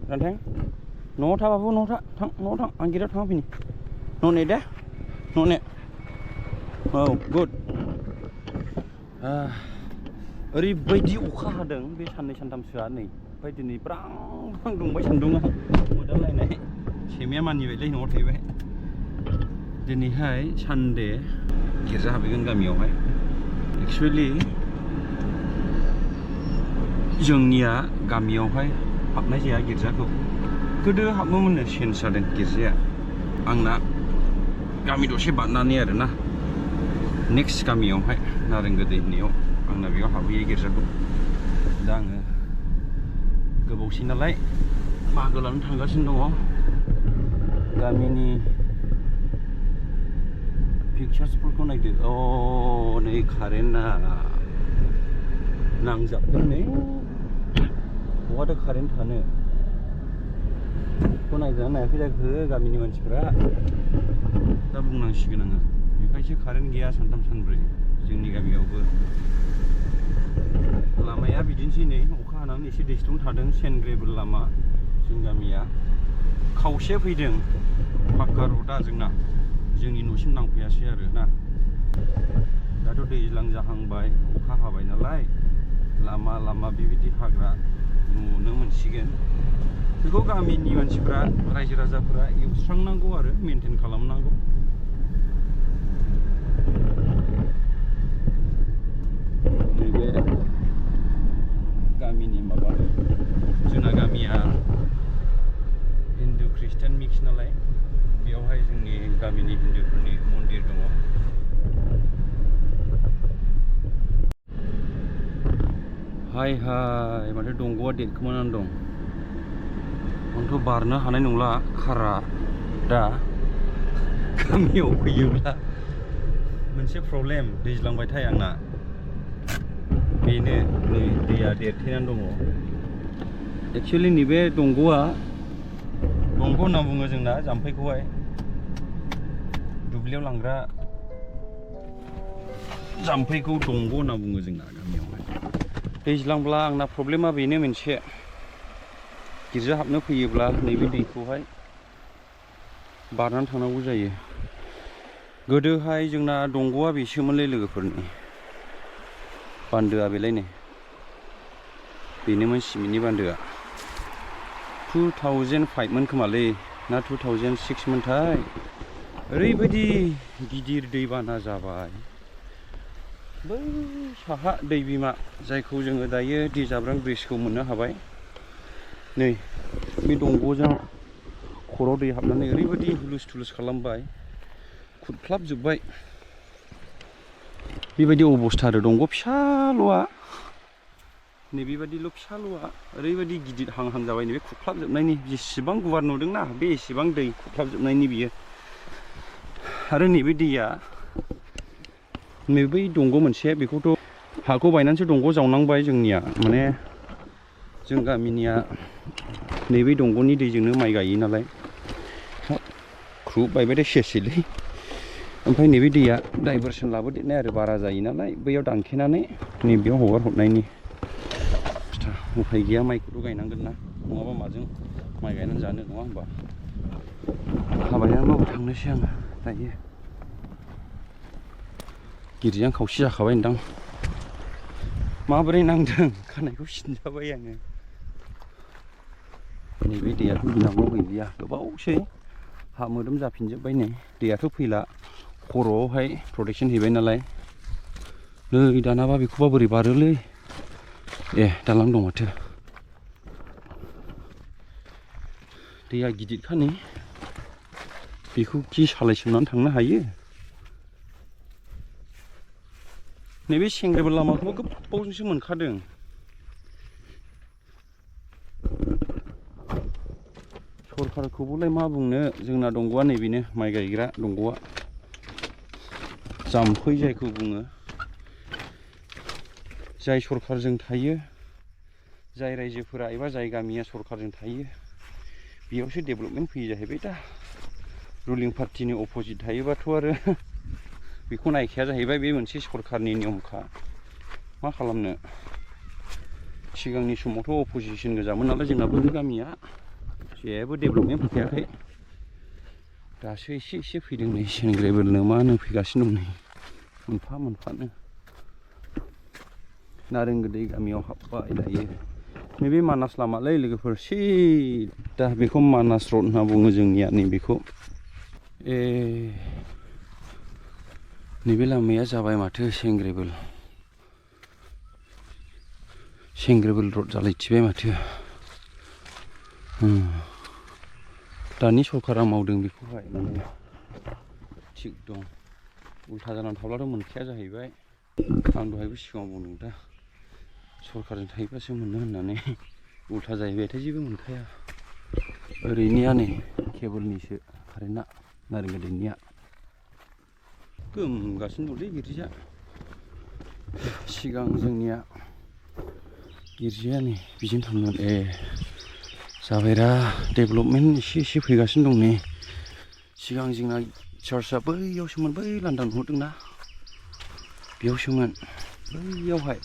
Ranteng no ta babu no ta thang no thang ang gira thang pini no ne deh no ne oh good ओरैबायदि अखा हादों बे साननै सानथामसोआ नै ओमफ्राय दिनै ब्रां ब्रां दुंबाय सान्दुङा मोदानलायनाय सैमाया मानिबायलै न'आव थाहैबाय दिनैहाय सानडे गिर्जा हाबैगोन गामियावहाय एक्चुवेलि जोंनिया गामियावहाय हाबनाय जाया गिर्जाखौ गोदो हाबोमोननो चेन्ज जादों गिर्जाया आंना गामि दसे बारनानै आरोना नेक्स्ट गामियावहाय नारेंगोदै होननायाव आंना बेयाव हाबहैयो गिर्जाखौ दा आङो गोबावसै नालाय बाहागो लानो थांगासिनो दङ गामिनि पिक्चार्सफोरखौ नायदो अ नै कारेन्टआ नांजाबदों नै बहाथो कारेन्ट थानो बेखौ नायजानो नायाखै जाखो गामिनि मानसिफ्रा दा बुंनांसिगोन आङो बेखायसो कारेन्ट गैया सानथाम सानब्रै जोंनि गामियावबो लामाया बिदिनोसै नै अखा हानानै एसे दैस्लुं थादों सेन्ट ग्रेभेल लामा जों गामिया खावसे फैदों पाक्का रडा जोंना जोंनि न'सिम नांफैयासै आरो ना दाथ' दैज्लां जाहांबाय अखा हाबाय नालाय लामा लामा बेबायदि हाग्रा नुनो मोनसिगोन बेखौ गामिनि मानसिफ्रा रायजो राजाफोरा एवस्रांनांगौ आरो मेनटेन खालामनांगौ नैबे गामिनि माबा जोंना गामिया हिन्दु ख्रिस्टान मिक्स नालाय बेयावहाय जोंनि गामिनि हिन्दुफोरनि मन्दिर दङ हाय हाय माथो दंग'आ देरखोमानानै दं आंथ' बारनो हानाय नंला खारा दा गामियाव फैयोब्ला मोनसे प्रब्लेम दैज्लांबायथाय आंना बेनो नै दैया देरथेनानै दङ एक्चुवेलि नैबे दंग'आ दंग' होनना बुङो जोंना जाम्फैखौहाय दुब्लियाव लांग्रा जाम्फैखौ दंग' होनना बुङो जोंना गामियावहाय दैज्लांब्ला आंना प्रब्लेमा बेनो मोनसे गिर्जा हाबनो फैयोब्ला नैबे दैखौहाय बारनानै थांनांगौ जायो गोदोहाय जोंना दंग'आ बेसोमोनलै लोगोफोरनि बान्दोआ बेलायनो बेनोमोन सिमेन्टनि बान्दोआ 2005 मोन खोमालै ना 2006 मोनथाय ओरैबायदि गिदिर दैबाना जाबाय बै साहा दै बिमा जायखौ जोङो दायो जाबाogwn ब्रिजखौ मोननो हाबाय नै बे दंग'जों खर'आव दै हाबनानै ओरैबायदि हुलुस थुलुस खालामबाय खुरख्लाबजोब्बाय बेबायदि अबस्था आरो दंग' फिसाल'आ नैबेबायदिल' फिसाल'आ ओरैबायदि गिदिर हां जाबाय नैबे खुरख्लाबजोबनायनि जेसेबां गुवार नुदोंना बे एसेबां दै खुरख्लाबजोबनायनि बियो आरो नैबे दैया नैबे दंग' मोनसे बेखौथ' हाखौ बायनानैसो दंग' जावनांबाय जोंनिया माने जों गामिनिया नैबे दंग'नि दैजोंनो माइ गायो नालाय ख्रुब बायबाथाय सेसैलै ओमफ्राय नैबे दैया डाइभारसन लाबोदेरनाय आरो बारा जायो नालाय बैयाव दानखेनानै नैबेयाव हगार हरनायनि उफाय गैया माइखौथ' गायनांगोन ना नङाबा माजों माइ गायनानै जानो नङा होमबा थाबायनानैबाबो थांनोसै आङो दायो गिर्जायानो खावसे जाखाबाय नोंदां माबोरै नांदों खानायखौ सिनजाबाय आङो नैबे दैयाथ' गिनांगौ गैलिया गोबावसै हा मोदोम जाफिनजोब्बाय नै दैयाथ' फैला खर'आवहाय प्रटेक्सन हैबाय नालाय नै दानाबा बेखौबा बोरै बारोलै ए दालां दं माथो दैया गिदिरखा नै बेखौ खि सालायसोमनानै थांनो हायो नैबे सेंग्रेबेल लामाखौबो गोबावजोंसो मोनखादों सरखारखौबोलाय मा बुंनो जोंना दंग'आ नैबेनो माइ गायग्रा दंग'आ जाम्फै जायखौ बुङो जाय सरखारजों थायो जाय रायजोफोरा एबा जाय गामिया सरखारजों थायो बेयावसो डेभेलपमेन्ट फैयो जाहैबाय दा रुलिं पार्टिनि अपोजिट थायोबाथ' आरो बेखौ नायखाया जाहैबाय बे मोनसे सरखारनि नियमखा मा खालामनो सिगांनि समावथ' अपोजिसन गोजामोन नालाय जोंनाबो बे गामिया जेबो डेभेलपमेन्ट फैयाखै दासो एसे फैदों नै सेन ग्रेभेलनो मा होनो फैगासिनो दं नै मोनफा मोनफानो नारें गोदै गामियाव हाबबाय दायो नैबे मानास लामालै लोगोफोर सिदा बेखौ मानास रड होनना बुङो जोंनिया नैबेखौ नैबे लामाया जाबाय माथो सेन ग्रेभेल रड जालायथिबाय माथो दानि सरकारा मावदों बेखौहाय माने थिग दं उल्था जानानै थाब्लाथ' मोनखाया जाहैबाय आं दहायबो सिगाङाव बुंदों दा सरकारजों थायोबासो मोनो होननानै उल्था जाहैबायथाय जेबो मोनखाया ओरैनिया नै केबोलनिसो कारेन्टआ नारें गोदैनिया गोमगासिनो दंलै गिर्जाया सिगां जोंनिया गिर्जाया नै बिजों थांगोन जाबायरा डेभेलपमेन्ट एसे फैगासिनो दं नै सिगां जोंना चार्चआ बैयावसोमोन बै लांदां नुहुरदोंना बेयावसोमोन बैयावहाय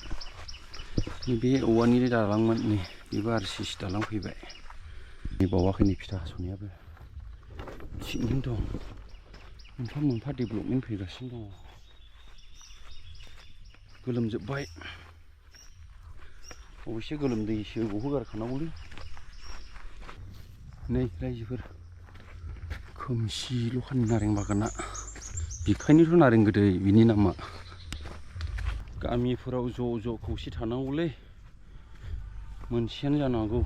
नैबे औवानि दालांमोन नै बेबो आरसिसि दालां फैबाय नै बावाखै नै फिथा हास'नायाबो थिगैनो दं मोनफा मोनफा डेभेलपमेन्ट फैगासिनो दङ गोलोमजोब्बाय अबयसे गोलोमदैसो गहोगारखानांगौलै नै रायजोफोर खोमसिल' खालि नारें बागाना बेखायनोथ' नारें गोदै बिनि नामा गामिफोराव ज' खौसे थानांगौलै मोनसेयानो जानांगौ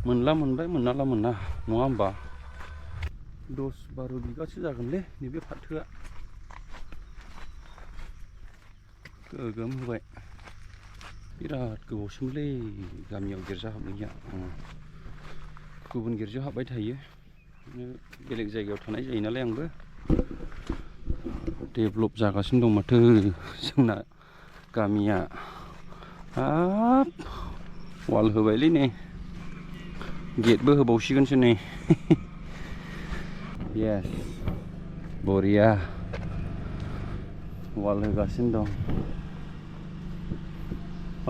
मोनला मोनबाय मोनाला मोना नङा होमबा 10-12 बिगासो जागोनलै नैबे फाथोआ गोगोम होबाय बिराद गोबावसोमोनलै गामियाव गिर्जा हाबनाया गुबुन गिर्जायाव हाबबाय थायो बेलेग जायगायाव थानाय जायो नालाय आंबो डेभेलप जागासिनो दं माथो जोंना गामिया हाब वाल होबायलै नै गेटबो होबावसिगोनसो नै येस बरिया वाल होगासिनो दं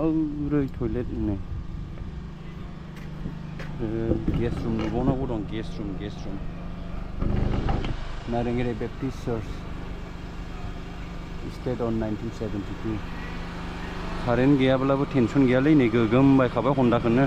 ओरै टयलेट नै गेस्ट रुम नुबावनांगौ दं गेस्ट रुम नारेंगेरे बेप्टिस्ट चार्च स्टेट अन 1972 कारेन्ट गैयाब्लाबो टेनसन गैयालै नै गोगोम बायखाबाय हन्डाखौनो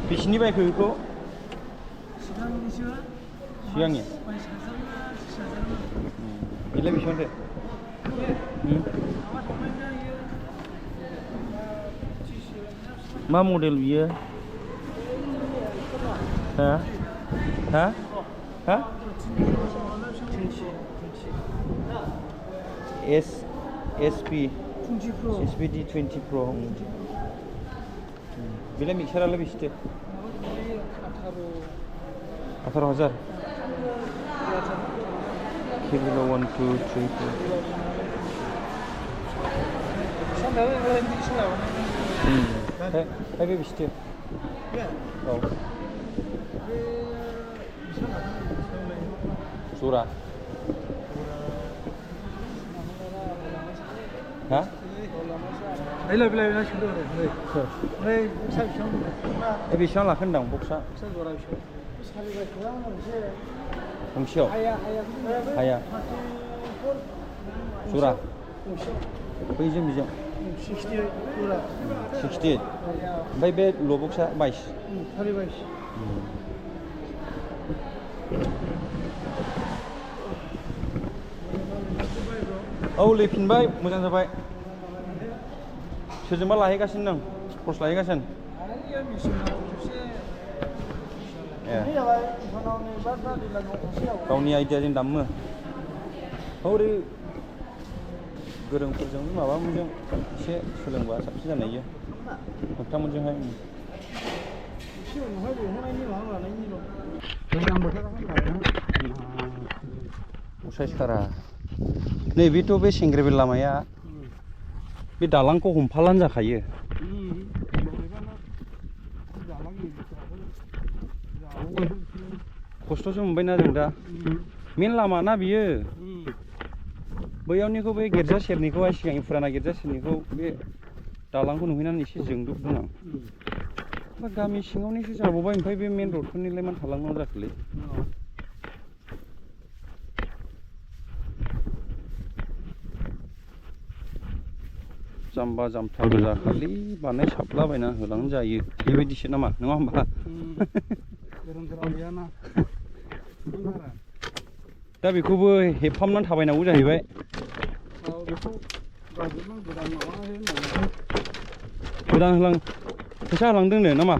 बेसेनि बायखो बेखौ सिगांनि बेलाय बेसेबांथो मा मडेल बियो हा हा हा SPD 20 Pro बेलाय मिक्सारालाय बेसेथो 18,000 केबिल 1 2 3 4 बे बेसेथो औ जरा हा बेसेबां लाखो होनदां बक्सआ गंसेयाव हाया जरा बैजों बेजों 68 ओमफ्राय बे ल'बक्सआ 22 औ लैफिनबाय मोजां जाबाय सोरजोंबा लाहैगासिनो नों कर्स लाहैगासिनो गावनि आइडियाजों दामो हरै गोरोंफोरजों माबा मोनजों एसे सोलोंबा साबसिन जानाय नोंथांमोनजोंहाय असायसखारा नैबेथ' बे सेंग्रेबेल लामाया बे दालांखौ हमफालानो जाखायो खस्थ'सो मोनबायना जों दा मेन लामा ना बियो बैयावनिखौ बे गिर्जा सेरनिखौहाय सिगांनि फुराना गिर्जा सेरनिखौ बे दालांखौ नुहैनानै एसे जोंदुबदों आं गामि सिङावनिसो जाबावबाय ओमफ्राय बे मेन रडफोरनिलाय मानो थालांनांगौ जाखोलै जाम्बा जाम्था गोजा खालि बानाय साबलाबायना होलांनो जायो बेबायदिसो नामा नङा होमबा दा बेखौबो हेबफामनानै थाबायनांगौ जाहैबाय गोदान होलां फैसा होलांदोंनो नामा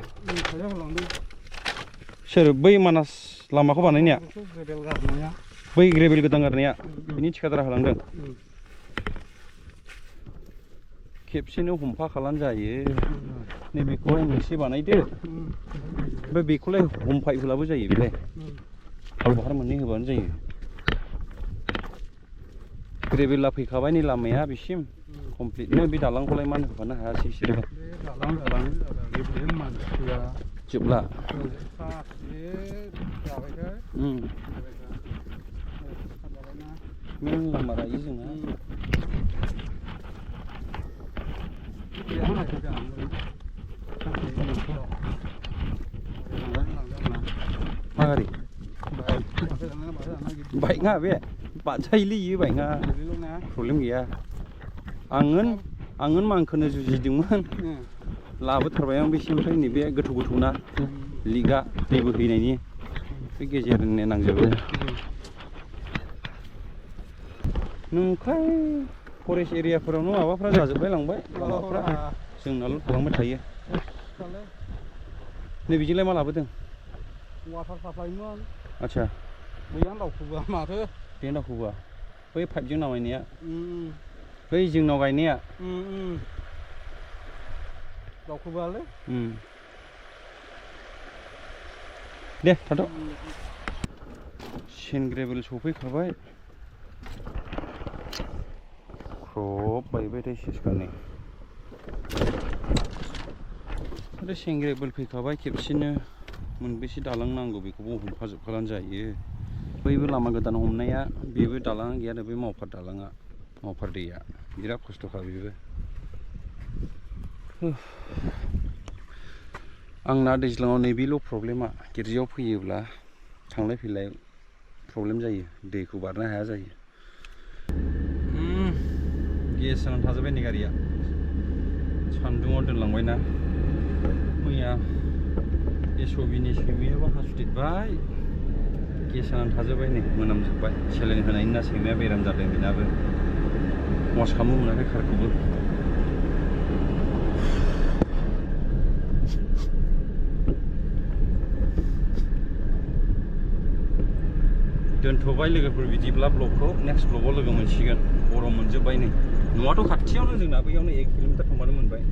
सोर बै मानास लामाखौ बानायनाया बै ग्रेभेल गोदान गारनाया बिनि थिखादारा होलांदों खेबसेनो हमफा खालाम जायो नैबेखौहाय मोनसे बानायदो ओमफ्राय बेखौलाय हमफाय होलाबो जायो बेलाय हालबाहार मोननै होबानो जायो ग्रेभेला फैखाबाय नै लामाया बिसिम कमप्लिटनो बे दालांखौलाय मानो होफानो हायासै बिसोरो जोबला लामा रायो जोंहा मा गारि बाइकआ बे बादजायोलै इयो बाइकआ प्रब्लेम गैया आङो मांखोनो जुजिदोंमोन लाबोथारबाय आं बेसिम ओमफ्राय नैबे गोथौ गोथौना लिकआ दै बोहैनायनि बे गेजेरनो नांजोबो नंखाय फरेस्ट एरियाफोरावनो माबाफ्रा जाजोबलाय लांबाय लामाफ्रा जोंनाल' थालांबाय थायो नै बिजोंलाय मा लाबोदों वाटार साप्लाइमोन आच्छा बैयानो दावखोबोआ माथो बेनो दावखोबोआ बै पाइपजों नामायनाया बै जोंनाव गायनाया दावखोबोआलै दे थाथ' सेन ग्रेभेल सफैखाबाय क्रप बायबायथाय सेसखानि आरो सेन ग्रेभेल फैखाबाय खेबसेनो मोनबेसे दालां नांगौ बेखौबो हमफाजोबखालानो जायो बैबो लामा गोदान हमनाया बेबो दालाङा गैया आरो बे मावफार दालाङा मावफार दैया बिराद खस्थ'खा बेबो आंना दैज्लाङाव नैबेल' प्रब्लेमा गिर्जायाव फैयोब्ला थांलाय फैलाय प्रब्लेम जायो दैखौ बारनो हाया जायो गेस जानानै थाजोब्बाय नै गारिया सान्दुङाव दोनलांबायना जोंनिया एसबिनि सैमायाबो हासुदेरबाय गेस जानानै थाजोब्बाय नै मोनामजोब्बाय सेलेन होनायनि ना सैमाया बेराम जादों बेनाबो वास खालामनो मोनाखै कारखौबो दोनथ'बाय लोगोफोर बिदिब्ला ब्लगखौ नेक्स्ट ब्लगाव लोगो मोनसिगोन गरम मोनजोब्बाय नै न'आथ' खाथियावनो जोंना बैयावनो 1 किल'मिटार थांबानो मोनबाय